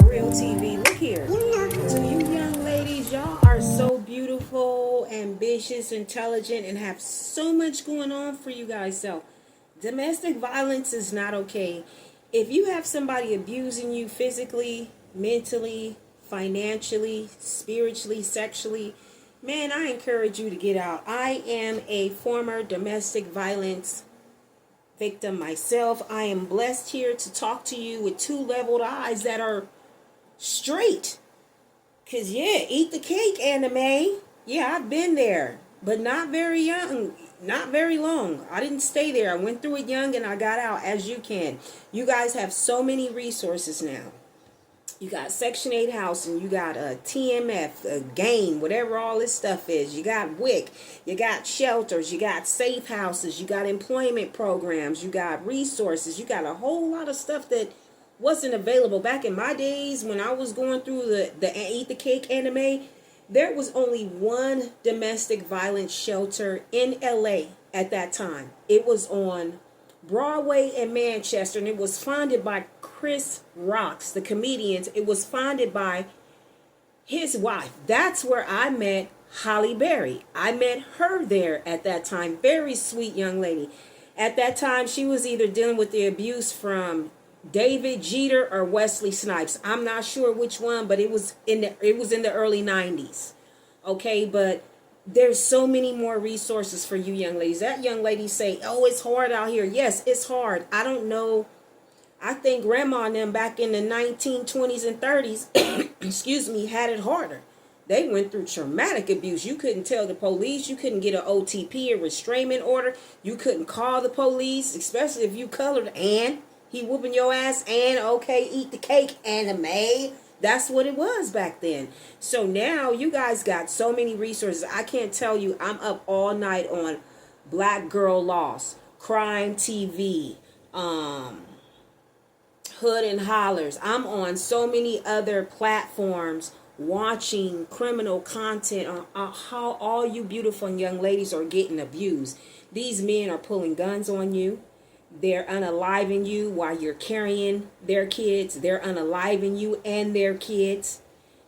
Real TV. Look here. To you young ladies, y'all are so beautiful, ambitious, intelligent, and have so much going on for you guys. So, domestic violence is not okay. If you have somebody abusing you physically, mentally, financially, spiritually, sexually, man, I encourage you to get out. I am a former domestic violence victim myself. I am blessed here to talk to you with two leveled eyes that are straight. Cause yeah, eat the cake anime. Yeah, I've been there, but not very young, not very long. I didn't stay there. I went through it young and I got out, as you can. You guys have so many resources now. You got Section 8 housing, you got a TMF, a GAIN, whatever all this stuff is. You got WIC, you got shelters, you got safe houses, you got employment programs, you got resources, you got a whole lot of stuff that wasn't available. Back in my days when I was going through the Eat the Cake anime, there was only one domestic violence shelter in LA at that time. It was on Broadway in Manchester, and it was founded by Chris Rocks, the comedian. It was founded by his wife. That's where I met Holly Berry. I met her there at that time. Very sweet young lady. At that time, she was either dealing with the abuse from David Jeter or Wesley Snipes. I'm not sure which one, but it was in the early 90s. Okay, but there's so many more resources for you young ladies. That young lady say, "Oh, it's hard out here." Yes, it's hard. I don't know. I think grandma and them back in the 1920s and 30s, excuse me, had it harder. They went through traumatic abuse. You couldn't tell the police. You couldn't get an OTP, a restraining order. You couldn't call the police, especially if you colored. And he whooping your ass. And okay, eat the cake, anime. That's what it was back then. So now you guys got so many resources. I can't tell you, I'm up all night on Black Girl Lost, Crime TV, Hood and Hollers. I'm on so many other platforms watching criminal content on how all you beautiful young ladies are getting abused. These men are pulling guns on you. They're unaliving you while you're carrying their kids. They're unaliving you and their kids.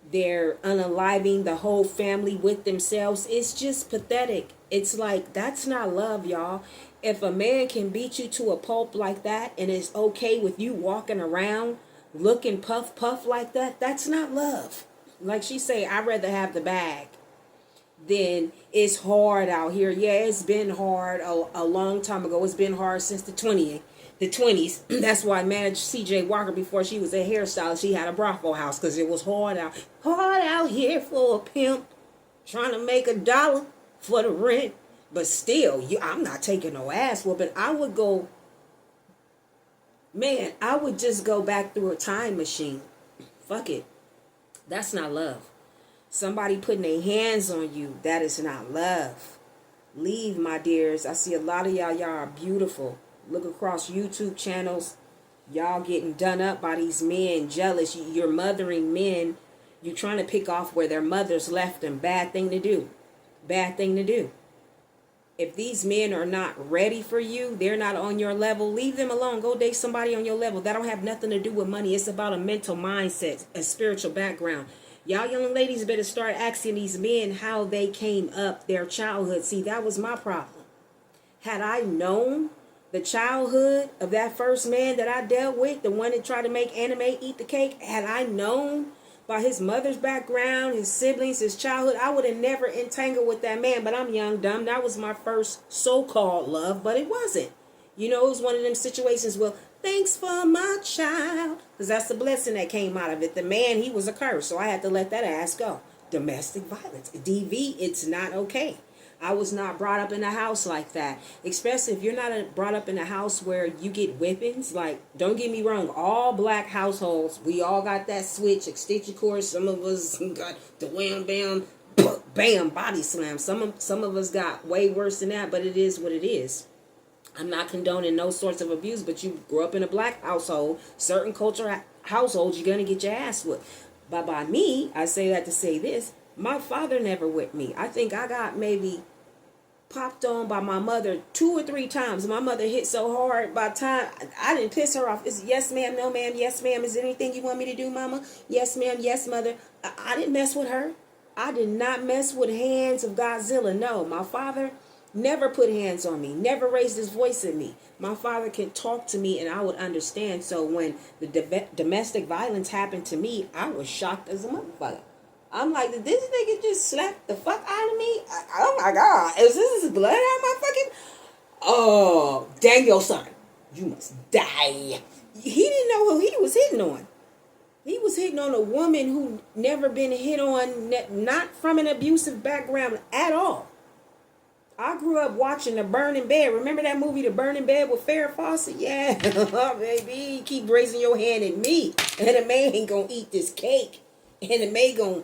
They're unaliving the whole family with themselves. It's just pathetic. It's like, that's not love, y'all. If a man can beat you to a pulp like that and it's okay with you walking around looking puff puff like that, that's not love. Like she say, I'd rather have the bag. Then it's hard out here. Yeah, it's been hard a long time ago. It's been hard since the 20s. That's why I managed C.J. Walker before she was a hairstylist. She had a brothel house because it was hard out here for a pimp trying to make $1 for the rent. But still, I'm not taking no ass whooping. I would just go back through a time machine. Fuck it. That's not love. Somebody putting their hands on you, that is not love. Leave, my dears. I see a lot of y'all are beautiful. Look across YouTube channels. Y'all getting done up by these men, jealous. You're mothering men. You're trying to pick off where their mothers left them. Bad thing to do. Bad thing to do. If these men are not ready for you, they're not on your level, leave them alone. Go date somebody on your level. That don't have nothing to do with money. It's about a mental mindset, a spiritual background. Y'all young ladies better start asking these men how they came up their childhood. See, that was my problem. Had I known the childhood of that first man that I dealt with, the one that tried to make anime eat the cake, had I known by his mother's background, his siblings, his childhood, I would have never entangled with that man. But I'm young, dumb. That was my first so-called love, but it wasn't. You know, it was one of them situations, well, thanks for my child. Because that's the blessing that came out of it. The man, he was a curse. So I had to let that ass go. Domestic violence. DV, it's not okay. I was not brought up in a house like that. Especially if you're not brought up in a house where you get whippings. Like, don't get me wrong. All black households, we all got that switch, extension cord. Some of us got the wham, bam, bam, body slam. Some of us got way worse than that, but it is what it is. I'm not condoning no sorts of abuse, but you grew up in a black household, certain culture households, you're going to get your ass whipped. But by me, I say that to say this, my father never whipped me. I think I got maybe popped on by my mother 2 or 3 times. My mother hit so hard by the time I didn't piss her off. It's yes ma'am, no ma'am, yes ma'am. Is there anything you want me to do, mama? Yes ma'am, yes mother. I didn't mess with her. I did not mess with hands of Godzilla. No, my father never put hands on me, never raised his voice at me. My father can talk to me and I would understand. So when the domestic violence happened to me, I was shocked as a motherfucker. I'm like, did this nigga just slap the fuck out of me? Oh my God. Is this blood out my fucking... Oh, dang your son. You must die. He didn't know who he was hitting on. He was hitting on a woman who never been hit on, not from an abusive background at all. I grew up watching The Burning Bed. Remember that movie, The Burning Bed, with Farrah Fawcett? Yeah, baby. Keep raising your hand at me. And the man ain't gonna eat this cake. And the man gonna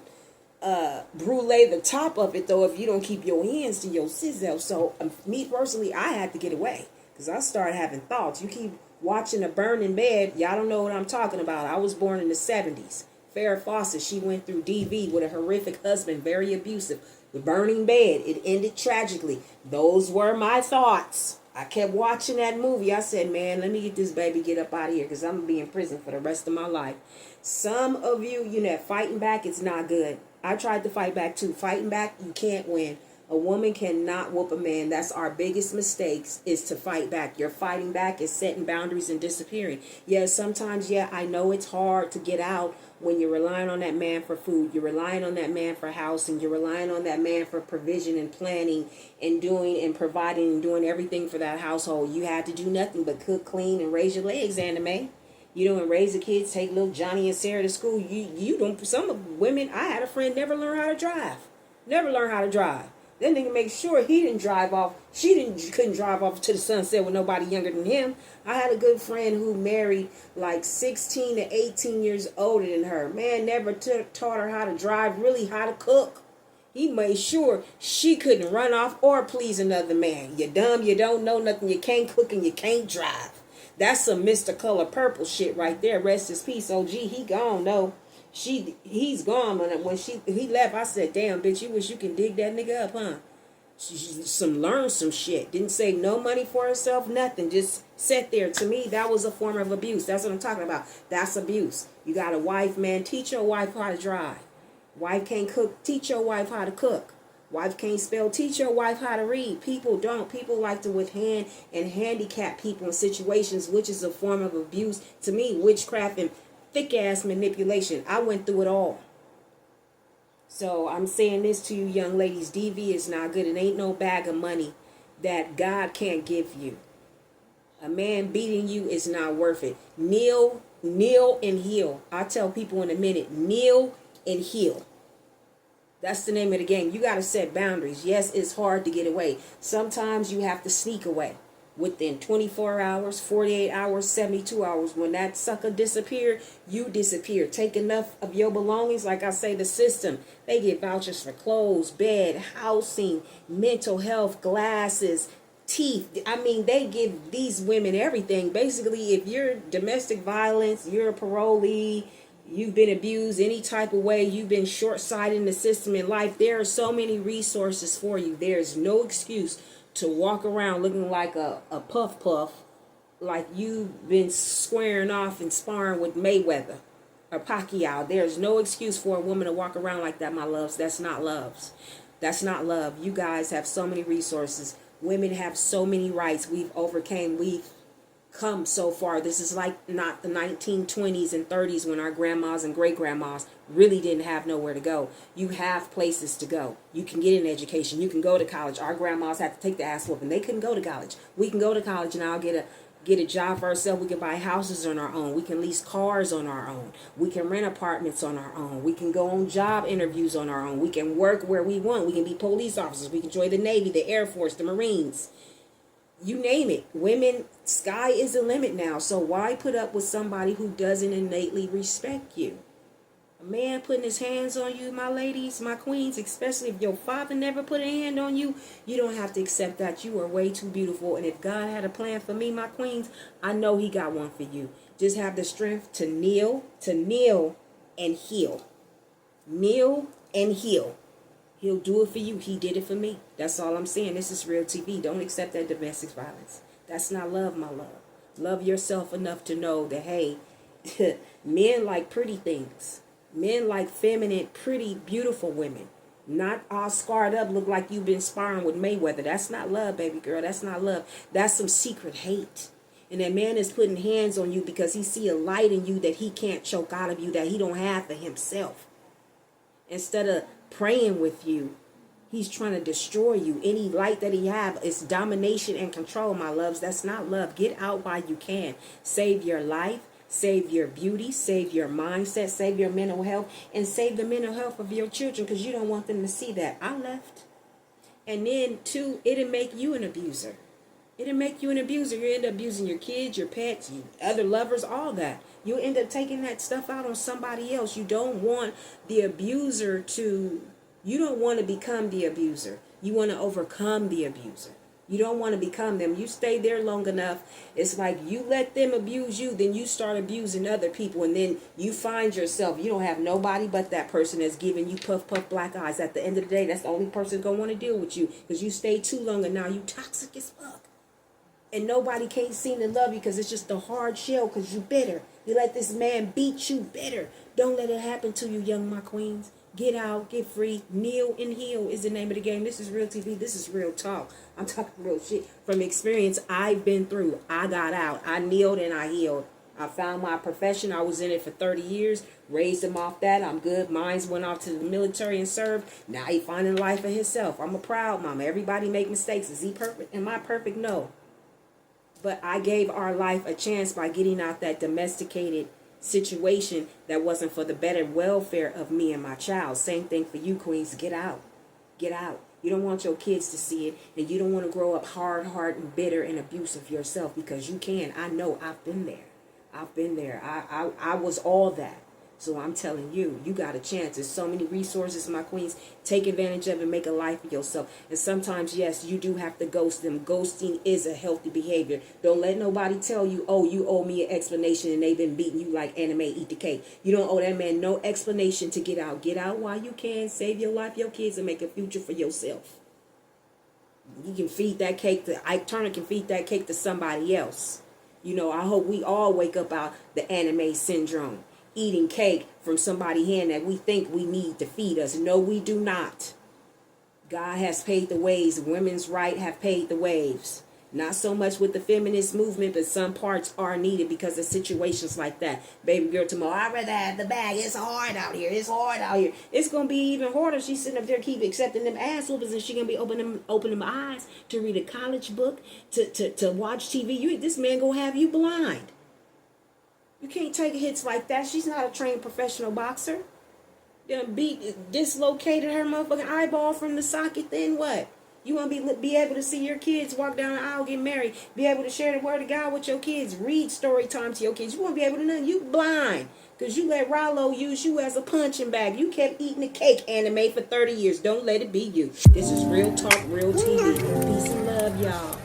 brulee the top of it, though, if you don't keep your hands to your sizzle. So, me personally, I had to get away. Because I started having thoughts. You keep watching A Burning Bed, y'all don't know what I'm talking about. I was born in the 70s. Farrah Fawcett, she went through DV with a horrific husband, very abusive. The Burning Bed, it ended tragically. Those were my thoughts. I kept watching that movie. I said, man, let me get this baby, get up out of here, because I'm going to be in prison for the rest of my life. Some of you, fighting back, it's not good. I tried to fight back too. Fighting back, you can't win. A woman cannot whoop a man. That's our biggest mistakes, is to fight back. Your fighting back is setting boundaries and disappearing. Yeah, sometimes, I know it's hard to get out when you're relying on that man for food. You're relying on that man for housing. You're relying on that man for provision and planning and doing and providing and doing everything for that household. You had to do nothing but cook, clean, and raise your legs, Anime. You know, and raise the kids, take little Johnny and Sarah to school. You don't, some women, I had a friend never learn how to drive. Never learn how to drive. That nigga make sure he didn't drive off. Couldn't drive off to the sunset with nobody younger than him. I had a good friend who married like 16 to 18 years older than her. Man, never taught her how to drive, really how to cook. He made sure she couldn't run off or please another man. You're dumb, you don't know nothing, you can't cook, and you can't drive. That's some Mr. Color Purple shit right there. Rest his peace. OG, he gone though. He's gone. When he left, I said, damn, bitch, you wish you can dig that nigga up, huh? She learned some shit. Didn't save no money for herself, nothing. Just sat there. To me, that was a form of abuse. That's what I'm talking about. That's abuse. You got a wife, man. Teach your wife how to drive. Wife can't cook. Teach your wife how to cook. Wife can't spell. Teach your wife how to read. People don't. People like to withhand and handicap people in situations, which is a form of abuse. To me, witchcraft and thick ass manipulation. I went through it all. So I'm saying this to you young ladies. DV is not good. It ain't no bag of money that God can't give you. A man beating you is not worth it. Kneel and heal. I tell people in a minute, kneel and heal. That's the name of the game. You got to set boundaries. Yes, it's hard to get away. Sometimes you have to sneak away. Within 24 hours, 48 hours, 72 hours. When that sucker disappear, you disappear. Take enough of your belongings. Like I say, the system, they get vouchers for clothes, bed, housing, mental health, glasses, teeth. I mean, they give these women everything. Basically, if you're domestic violence, you're a parolee, you've been abused any type of way, you've been short-sighted in the system in life, there are so many resources for you. There's no excuse to walk around looking like a puff, like you've been squaring off and sparring with Mayweather or Pacquiao. There's no excuse for a woman to walk around like that, my loves. That's not loves. That's not love. You guys have so many resources. Women have so many rights. We've come so far. This is like not the 1920s and 30s when our grandmas and great grandmas really didn't have nowhere to go. You have places to go. You can get an education. You can go to college. Our grandmas had to take the ass whooping. They couldn't go to college. We can go to college and I'll get a job for ourselves. We can buy houses on our own. We can lease cars on our own. We can rent apartments on our own. We can go on job interviews on our own. We can work where we want. We can be police officers. We can join the Navy, the Air Force, the Marines. You name it. Women, sky is the limit now. So why put up with somebody who doesn't innately respect you? A man putting his hands on you, my ladies, my queens, especially if your father never put a hand on you, you don't have to accept that. You are way too beautiful. And if God had a plan for me, my queens, I know he got one for you. Just have the strength to kneel and heal. Kneel and heal. He'll do it for you. He did it for me. That's all I'm saying. This is real TV. Don't accept that domestic violence. That's not love, my love. Love yourself enough to know that, hey, men like pretty things. Men like feminine, pretty, beautiful women. Not all scarred up, look like you've been sparring with Mayweather. That's not love, baby girl. That's not love. That's some secret hate. And that man is putting hands on you because he see a light in you that he can't choke out of you, that he don't have for himself. Instead of praying with you, he's trying to destroy you. Any light that he have is domination and control, my loves. That's not love. Get out while you can. Save your life. Save your beauty. Save your mindset. Save your mental health. And save the mental health of your children because you don't want them to see that. I left. And then, too, it'll make you an abuser. It'll make you an abuser. You end up abusing your kids, your pets, your other lovers, all that. You end up taking that stuff out on somebody else. You don't want the abuser to, you don't want to become the abuser. You want to overcome the abuser. You don't want to become them. You stay there long enough. It's like you let them abuse you, then you start abusing other people, and then you find yourself, you don't have nobody but that person that's giving you puff, puff, black eyes. At the end of the day, that's the only person going to want to deal with you because you stay too long and now you toxic as fuck. And nobody can't seem to love you because it's just a hard shell because you bitter. You let this man beat you bitter. Don't let it happen to you, young my queens. Get out, get free, kneel and heal is the name of the game. This is real TV. This is real talk. I'm talking real shit from experience I've been through. I got out. I kneeled and I healed. I found my profession. I was in it for 30 years. Raised him off that. I'm good. Mines went off to the military and served. Now he finding life for himself. I'm a proud mama. Everybody make mistakes. Is he perfect? Am I perfect? No. But I gave our life a chance by getting out that domesticated situation that wasn't for the better welfare of me and my child. Same thing for you, queens. Get out. Get out. You don't want your kids to see it, and you don't want to grow up hard and bitter and abusive yourself because you can. I know. I've been there. I've been there. I was all that. So I'm telling you, you got a chance. There's so many resources, my queens. Take advantage of it. Make a life for yourself. And sometimes, yes, you do have to ghost them. Ghosting is a healthy behavior. Don't let nobody tell you, oh, you owe me an explanation and they've been beating you like anime eat the cake. You don't owe that man no explanation to get out. Get out while you can. Save your life, your kids, and make a future for yourself. You can feed that cake to Ike Turner can feed that cake to somebody else. You know, I hope we all wake up out the anime syndrome. Eating cake from somebody's hand that we think we need to feed us. No, we do not. God has paid the waves. Women's rights have paid the waves. Not so much with the feminist movement, but some parts are needed because of situations like that. Baby girl tomorrow, I'd rather have the bag. It's hard out here. It's hard out here. It's going to be even harder. She's sitting up there keep accepting them ass whoopers, and she's going to be opening them eyes to read a college book, to watch TV. This man going to have you blind. You can't take hits like that. She's not a trained professional boxer. Dislocated her motherfucking eyeball from the socket, then what? You want to be able to see your kids walk down the aisle, get married, be able to share the word of God with your kids, read story time to your kids. You won't be able to know. You blind because you let Rollo use you as a punching bag. You kept eating the cake anime for 30 years. Don't let it be you. This is Real Talk, Real TV. Peace and love, y'all.